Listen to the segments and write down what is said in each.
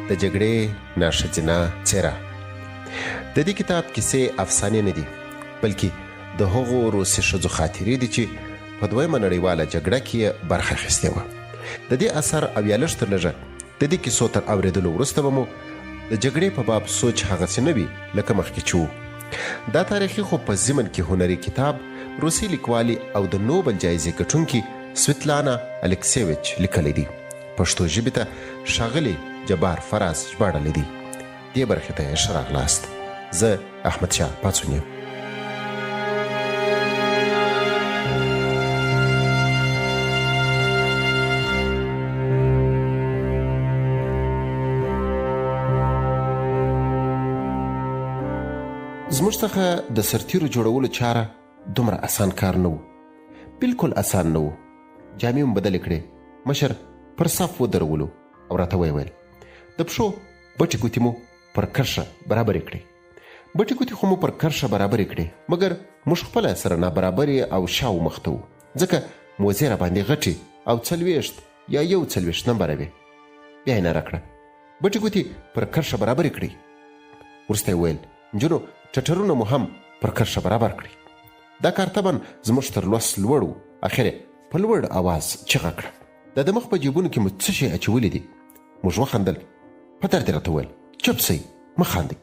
د جګړې نه ښځینه څېره. د دې کتاب کیسې افسانې نه دي، بلکې د هغو روسي ښځو خاطرې دي چې په دوهمه نړیواله جګړه کې برخه اخیستې وه. د دې اثر او یا لږ تر لږه د دې کیسو تر اورېدلو وروسته به مو د جګړې په باب سوچ هغسې نه وي لکه مخکې چې وو. دا تاریخي خو په ضمن کې هنري کتاب روسي لیکوالي او د نوبل جایزې ګټونکي سویتلانا الېکسوېچ لیکلی دی. پښتو ژبې ته ښاغلی جبار فراز ژباړلی دی. دې برخې ته یې ښه راغلاست. زه احمدشاه پاڅون یم. زموږ څخه د سرتیرو جوړولو چاره دومره اسان کار نه و. بلکل اسان نه و. جامې مو بدلې کړې، مشر پر صف ودرولو او راته ویې ویل د پښو بټې ګوتې مو پر کرښه برابرې کړې. بټې ګوتې خو مو پر کرښه برابرې کړې، مګر موږ خپله سره نابرابرې او شاو مخته وو، ځکه موزې راباندې غټې او 40 یا 41 نمبره وې. بیا یې ناره کړه بټې ګوتې پر کرښه برابرې کړې. وروسته یې ویل نجونو ټټرونه مو هم پر کرښه برابر کړئ. دا کار طبعا زموږ تر لوست لوړ و. اخر په لوړ اواز چغه کړه د مخ په جیبونو کې مو څه شی اچولي دي؟ موږ وخندل. په درد یې راته وویل چپ سئ مه خاندئ.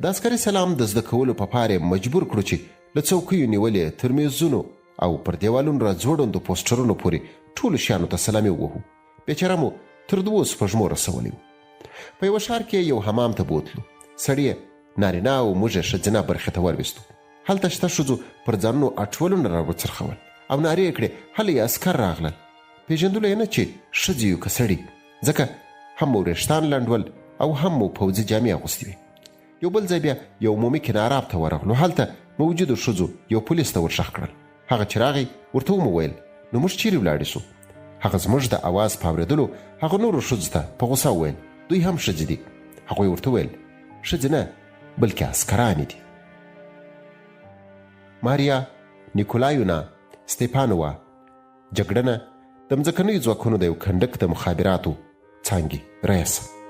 د عسکري سلام د زده کولو په پار یې مجبور کړو چې له څوکیو نیولې تر میزونو او پر دیوالونو را ځوړندو پوسټرونو پورې ټولو شیانو ته سلامي ووهو. بیچاره مو تر 2 سپږمو رسولی و. په یوه ښار کې یو حمام ته بوتلو. سړي نارینه او موږ ښځینه برخې ته ورویستو. هلته شته ښځو پر ځانونو اټولونه را وڅرخول او نارې یې کړې هلئ عسکر راغلل. پېژندلو یې نه چې ښځې یو که سړي، ځکه هم مو وریښتان لنډول او هم مو پوځي جامې اغوستې وې. یو بل ځای بیا یو عمومي کناراب ته ورغلو. هلته موجودو ښځو یو پولیس ته ورشخ کړل. هغه چې راغی ورته ومو ویل نو موږ چیرې ولاړې سو؟ هغه زموږ د اواز په اورېدلو هغه نورو ښځو ته په غوسه وویل دوی هم ښځې دي. هغوی ورته ویل ښځې نه بلکې عسکرانې دي. ماریا نیکولایونا ستیپانووا جګړه د مځکنیو ځواکونو د یو کنډک د مخابراتو څانګې رئیسه.